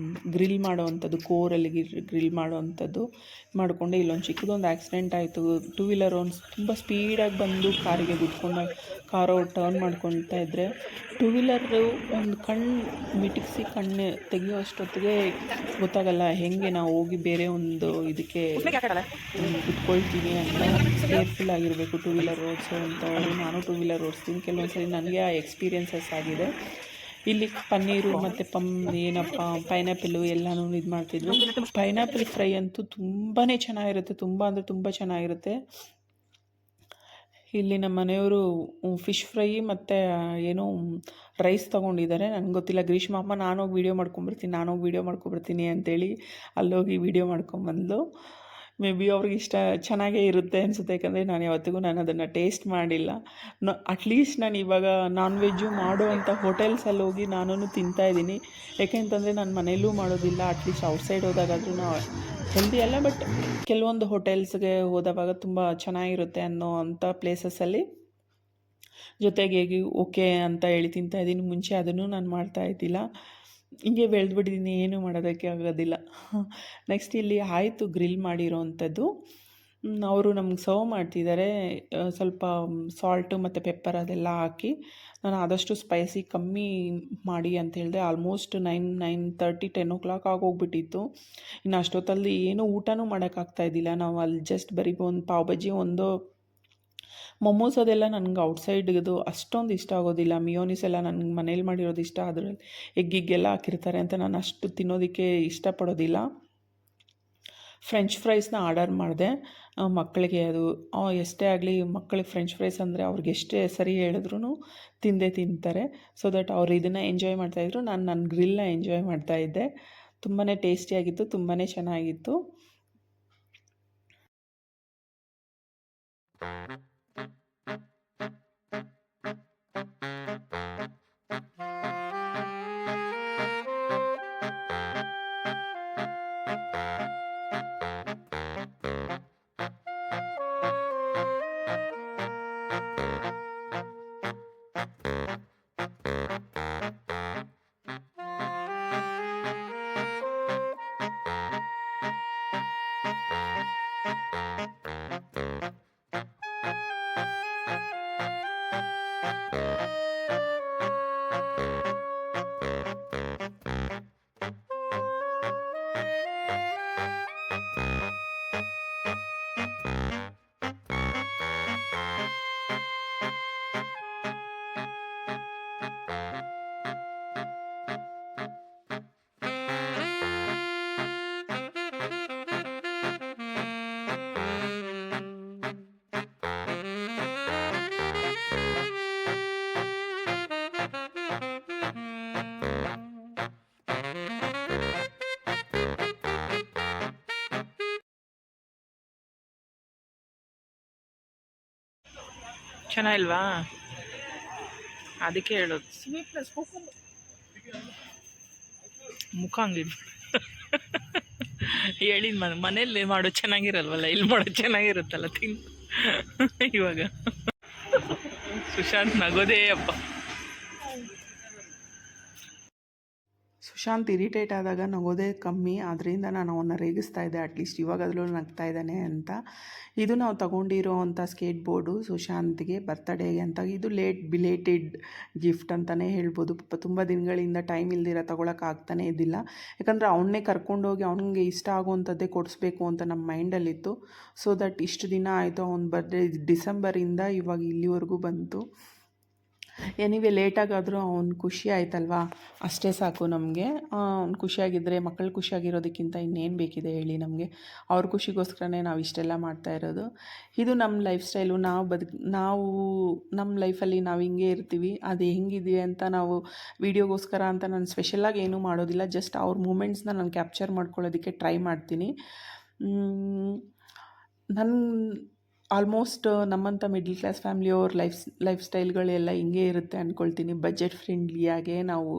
ಗ್ರಿಲ್ ಮಾಡೋವಂಥದ್ದು, ಕೋರಲ್ಲಿ ಗ್ರಿಲ್ ಮಾಡೋವಂಥದ್ದು ಮಾಡಿಕೊಂಡೆ. ಇಲ್ಲೊಂದು ಚಿಕ್ಕದೊಂದು ಆಕ್ಸಿಡೆಂಟ್ ಆಯಿತು. 2 wheeler ಒಂದು ತುಂಬ ಸ್ಪೀಡಾಗಿ ಬಂದು ಕಾರಿಗೆ ಗುದ್ಕೊಂಡು ಕಾರು ಟರ್ನ್ ಮಾಡ್ಕೊಳ್ತಾ ಇದ್ದರೆ 2 wheeler ಒಂದು ಮಿಟಿಕ್ಸಿ ಕಣ್ಣು ತೆಗಿಯೋ ಅಷ್ಟೊತ್ತಿಗೆ ಗೊತ್ತಾಗಲ್ಲ ಹೆಂಗೆ ನಾವು ಹೋಗಿ ಬೇರೆ ಒಂದು ಇದಕ್ಕೆ ಕುತ್ಕೊಳ್ತೀವಿ ಅಂತ. ಕೇರ್ಫುಲ್ ಆಗಿರಬೇಕು 2 wheeler ಓಡಿಸೋ ಅಂಥವ್ರು. ನಾನು 2 wheeler ಓಡಿಸ್ತೀನಿ, ಕೆಲವೊಂದು ಸರಿ ನನಗೆ ಆ ಎಕ್ಸ್ಪೀರಿಯನ್ಸಸ್ ಆಗಿದೆ. ಇಲ್ಲಿ ಪನ್ನೀರು ಮತ್ತು ಏನಪ್ಪ ಪೈನಾಪಲ್ಲು ಎಲ್ಲನೂ ಇದು ಮಾಡ್ತಿದ್ರು. ಪೈನಾಪಲ್ ಫ್ರೈ ಅಂತೂ ತುಂಬಾ ಚೆನ್ನಾಗಿರುತ್ತೆ, ತುಂಬ ಅಂದರೆ ತುಂಬ ಚೆನ್ನಾಗಿರುತ್ತೆ. ಇಲ್ಲಿ ನಮ್ಮ ಮನೆಯವರು ಫಿಶ್ ಫ್ರೈ ಮತ್ತು ಏನೋ ರೈಸ್ ತೊಗೊಂಡಿದ್ದಾರೆ. ನನಗೆ ಗೊತ್ತಿಲ್ಲ. ಗ್ರೀಷ್ಮಮ್ಮ ನಾನೋಗಿ ವೀಡಿಯೋ ಮಾಡ್ಕೊಂಬರ್ತೀನಿ ಅಂತೇಳಿ ಅಲ್ಲೋಗಿ ವೀಡಿಯೋ ಮಾಡ್ಕೊಂಬಂದ್ಲು. ಮೇ ಬಿ ಅವ್ರಿಗೆ ಇಷ್ಟ ಚೆನ್ನಾಗೇ ಇರುತ್ತೆ ಅನಿಸುತ್ತೆ, ಯಾಕಂದರೆ ನಾನು ಅದನ್ನು ಟೇಸ್ಟ್ ಮಾಡಿಲ್ಲ. ಅಟ್ಲೀಸ್ಟ್ ನಾನು ಇವಾಗ ನಾನ್ ವೆಜ್ಜು ಮಾಡುವಂಥ ಹೋಟೆಲ್ಸಲ್ಲಿ ಹೋಗಿ ನಾನು ತಿಂತಾಯಿದ್ದೀನಿ. ಯಾಕೆಂತಂದರೆ ನಾನು ಮನೆಯಲ್ಲೂ ಮಾಡೋದಿಲ್ಲ. ಅಟ್ಲೀಸ್ಟ್ ಔಟ್ಸೈಡ್ ಹೋದಾಗಾದ್ರೂ ಹೆಲ್ದಿ ಅಲ್ಲ, ಬಟ್ ಕೆಲವೊಂದು ಹೋಟೆಲ್ಸ್ಗೆ ಹೋದವಾಗ ತುಂಬ ಚೆನ್ನಾಗಿರುತ್ತೆ ಅನ್ನೋ ಅಂಥ ಪ್ಲೇಸಸ್ಸಲ್ಲಿ ಜೊತೆಗೆ ಓಕೆ ಅಂತ ಹೇಳಿ ತಿಂತಾಯಿದ್ದೀನಿ. ಮುಂಚೆ ಅದನ್ನು ನಾನು ಮಾಡ್ತಾಯಿದ್ದಿಲ್ಲ. ಹಿಂಗೆ ಬೆಳೆದ್ಬಿಟ್ಟಿದ್ದೀನಿ, ಏನೂ ಮಾಡೋದಕ್ಕೆ ಆಗೋದಿಲ್ಲ. ನೆಕ್ಸ್ಟ್ ಇಲ್ಲಿ ಆಯಿತು ಗ್ರಿಲ್ ಮಾಡಿರೋವಂಥದ್ದು. ಅವರು ನಮ್ಗೆ ಸರ್ವ್ ಮಾಡ್ತಿದ್ದಾರೆ. ಸ್ವಲ್ಪ ಸಾಲ್ಟು ಮತ್ತು ಪೆಪ್ಪರ್ ಅದೆಲ್ಲ ಹಾಕಿ. ನಾನು ಆದಷ್ಟು ಸ್ಪೈಸಿ ಕಮ್ಮಿ ಮಾಡಿ ಅಂತ ಹೇಳಿದೆ. Almost 9:30 10 o'clock ಆಗೋಗ್ಬಿಟ್ಟಿತ್ತು. ಇನ್ನು ಅಷ್ಟೊತ್ತಲ್ಲಿ ಏನೂ ಊಟನೂ ಮಾಡೋಕ್ಕಾಗ್ತಾಯಿದ್ದಿಲ್ಲ. ನಾವು ಅಲ್ಲಿ ಜಸ್ಟ್ ಬರೀ ಒಂದು ಪಾವ್ ಬಜ್ಜಿ, ಒಂದು ಮೊಮೋಸ್ ಅದೆಲ್ಲ ನನಗೆ ಔಟ್ಸೈಡ್ದು ಅಷ್ಟೊಂದು ಇಷ್ಟ ಆಗೋದಿಲ್ಲ. ಮಿಯೋನಿಸ್ ಎಲ್ಲ ನನಗೆ ಮನೇಲಿ ಮಾಡಿರೋದು ಇಷ್ಟ. ಅದರಲ್ಲಿ ಎಗ್ಗಿಗೆಲ್ಲ ಹಾಕಿರ್ತಾರೆ ಅಂತ ನಾನು ಅಷ್ಟು ತಿನ್ನೋದಕ್ಕೆ ಇಷ್ಟಪಡೋದಿಲ್ಲ. ಫ್ರೆಂಚ್ ಫ್ರೈಸ್ನ ಆರ್ಡರ್ ಮಾಡಿದೆ ಮಕ್ಕಳಿಗೆ. ಅದು ಎಷ್ಟೇ ಆಗಲಿ ಮಕ್ಕಳಿಗೆ ಫ್ರೆಂಚ್ ಫ್ರೈಸ್ ಅಂದರೆ ಅವ್ರಿಗೆ ಎಷ್ಟೇ ಸರಿ ಹೇಳಿದ್ರು ತಿಂತಾರೆ. ಸೊ ದಟ್ ಅವರು ಇದನ್ನು ಎಂಜಾಯ್ ಮಾಡ್ತಾಯಿದ್ರು. ನಾನು ನನ್ನ ಗ್ರಿಲ್ನ ಎಂಜಾಯ್ ಮಾಡ್ತಾಯಿದ್ದೆ. ತುಂಬಾ ಟೇಸ್ಟಿಯಾಗಿತ್ತು, ತುಂಬಾ ಚೆನ್ನಾಗಿತ್ತು. ಚೆನ್ನಾಗಿಲ್ವಾ? ಅದಕ್ಕೆ ಹೇಳೋದು ಮುಖ ಹಂಗಿದ್ ಹೇಳಿದ ಮನೇಲಿ ಮಾಡೋದು ಚೆನ್ನಾಗಿರಲ್ವಲ್ಲ, ಇಲ್ಲಿ ಮಾಡೋದು ಚೆನ್ನಾಗಿರುತ್ತಲ್ಲ ಇವಾಗ ಸುಶಾಂತ್ ನಗೋದೇ ಅಪ್ಪ. ಸುಶಾಂತ್ ಇರಿಟೇಟ್ ಆದಾಗ ನಗೋದೇ ಕಮ್ಮಿ. ಆದ್ದರಿಂದ ನಾನು ಅವನ್ನ ರೇಗಿಸ್ತಾ ಇದ್ದೆ, ಅಟ್ಲೀಸ್ಟ್ ಇವಾಗಾದರೂ ನಗ್ತಾ ಇದ್ದಾನೆ ಅಂತ. ಇದು ನಾವು ತೊಗೊಂಡಿರೋ ಅಂಥ ಸ್ಕೇಟ್ ಬೋರ್ಡು ಸುಶಾಂತ್ಗೆ ಬರ್ತ್ಡೇಗೆ ಅಂತ. ಇದು ಬಿಲೇಟೆಡ್ ಗಿಫ್ಟ್ ಅಂತಲೇ ಹೇಳ್ಬೋದು. ತುಂಬ ದಿನಗಳಿಂದ ಟೈಮ್ ಇಲ್ದಿರ ತೊಗೊಳಕ್ಕಾಗ್ತಾನೇ ಇದ್ದಿಲ್ಲ. ಯಾಕಂದರೆ ಅವನ್ನೇ ಕರ್ಕೊಂಡೋಗಿ ಅವ್ನಿಗೆ ಇಷ್ಟ ಆಗುವಂಥದ್ದೇ ಕೊಡಿಸ್ಬೇಕು ಅಂತ ನಮ್ಮ ಮೈಂಡಲ್ಲಿತ್ತು. ಸೊ ದಟ್ ಇಷ್ಟು ದಿನ ಆಯಿತು. ಅವ್ನ ಬರ್ಡೇ ಡಿಸೆಂಬರಿಂದ ಇವಾಗ ಇಲ್ಲಿವರೆಗೂ ಬಂತು. ಎನಿವೆ ಲೇಟಾಗಾದರೂ ಅವ್ನು ಖುಷಿ ಆಯ್ತಲ್ವಾ, ಅಷ್ಟೇ ಸಾಕು ನಮಗೆ. ಅವ್ನು ಖುಷಿಯಾಗಿದ್ದರೆ, ಮಕ್ಕಳು ಖುಷಿಯಾಗಿರೋದಕ್ಕಿಂತ ಇನ್ನೇನು ಬೇಕಿದೆ ಹೇಳಿ ನಮಗೆ. ಅವ್ರ ಖುಷಿಗೋಸ್ಕರನೇ ನಾವು ಇಷ್ಟೆಲ್ಲ ಮಾಡ್ತಾಯಿರೋದು. ಇದು ನಮ್ಮ ಲೈಫ್ ಸ್ಟೈಲು. ನಾವು ನಮ್ಮ ಲೈಫಲ್ಲಿ ನಾವು ಹಿಂಗೆ ಇರ್ತೀವಿ. ಅದು ಹೆಂಗಿದೆ ಅಂತ ನಾವು ವೀಡಿಯೋಗೋಸ್ಕರ ಅಂತ ನಾನು ಸ್ಪೆಷಲಾಗಿ ಏನೂ ಮಾಡೋದಿಲ್ಲ. ಜಸ್ಟ್ ಅವ್ರ ಮೂಮೆಂಟ್ಸ್ನ ನಾನು ಕ್ಯಾಪ್ಚರ್ ಮಾಡ್ಕೊಳ್ಳೋದಕ್ಕೆ ಟ್ರೈ ಮಾಡ್ತೀನಿ. ಆಲ್ಮೋಸ್ಟ್ ನಮ್ಮಂಥ ಮಿಡ್ಲ್ ಕ್ಲಾಸ್ ಫ್ಯಾಮ್ಲಿಯವ್ರ ಲೈಫ್ ಸ್ಟೈಲ್ಗಳೆಲ್ಲ ಹಿಂಗೆ ಇರುತ್ತೆ ಅಂದ್ಕೊಳ್ತೀನಿ. ಬಜೆಟ್ ಫ್ರೆಂಡ್ಲಿಯಾಗೇ ನಾವು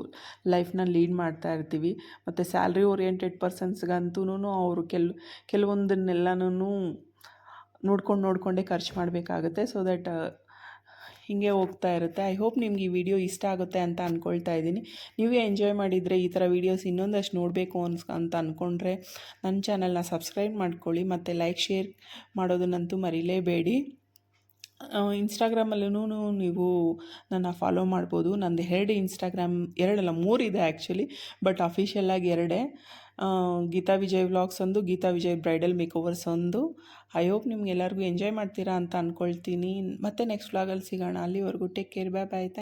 ಲೈಫ್ನ ಲೀಡ್ ಮಾಡ್ತಾ ಇರ್ತೀವಿ. ಮತ್ತು ಸ್ಯಾಲ್ರಿ ಓರಿಯೆಂಟೆಡ್ ಪರ್ಸನ್ಸ್ಗಂತೂ ಅವರು ಕೆಲವೊಂದನ್ನೆಲ್ಲನೂ ನೋಡಿಕೊಂಡೇ ಖರ್ಚು ಮಾಡಬೇಕಾಗುತ್ತೆ. ಸೊ ದಟ್ ಹೀಗೆ ಹೋಗ್ತಾ ಇರುತ್ತೆ. ಐ ಹೋಪ್ ನಿಮ್ಗೆ ಈ ವಿಡಿಯೋ ಇಷ್ಟ ಆಗುತ್ತೆ ಅಂತ ಅಂದ್ಕೊಳ್ತಾ ಇದ್ದೀನಿ. ನೀವೇ ಎಂಜಾಯ್ ಮಾಡಿದರೆ ಈ ಥರ ವೀಡಿಯೋಸ್ ಇನ್ನೊಂದಷ್ಟು ನೋಡಬೇಕು ಅಂತ ಅಂದ್ಕೊಂಡ್ರೆ ನನ್ನ ಚಾನಲ್ನ ಸಬ್ಸ್ಕ್ರೈಬ್ ಮಾಡ್ಕೊಳ್ಳಿ ಮತ್ತು ಲೈಕ್ ಶೇರ್ ಮಾಡೋದನ್ನಂತೂ ಮರಿಲೇಬೇಡಿ. ಇನ್ಸ್ಟಾಗ್ರಾಮಲ್ಲೂ ನೀವು ನನ್ನ ಫಾಲೋ ಮಾಡ್ಬೋದು. ನಂದು 2 ಇನ್ಸ್ಟಾಗ್ರಾಮ್, 2 ಅಲ್ಲ 3 ಇದೆ ಆ್ಯಕ್ಚುಲಿ, ಬಟ್ ಅಫಿಷಿಯಲಾಗಿ 2. ಗೀತಾ ವಿಜಯ್ ವ್ಲಾಗ್ಸ್ ಒಂದು, ಗೀತಾ ವಿಜಯ್ ಬ್ರೈಡಲ್ ಮೇಕೋವರ್ಸ್ ಒಂದು. ಐ ಹೋಪ್ ನಿಮ್ಗೆ ಎಲ್ಲರಿಗೂ ಎಂಜಾಯ್ ಮಾಡ್ತೀರಾ ಅಂತ ಅಂದ್ಕೊಳ್ತೀನಿ. ಮತ್ತೆ ನೆಕ್ಸ್ಟ್ ವ್ಲಾಗಲ್ಲಿ ಸಿಗೋಣ. ಅಲ್ಲಿವರೆಗೂ ಟೇಕ್ ಕೇರ್, ಬಾಯ್ ಬಾಯ್.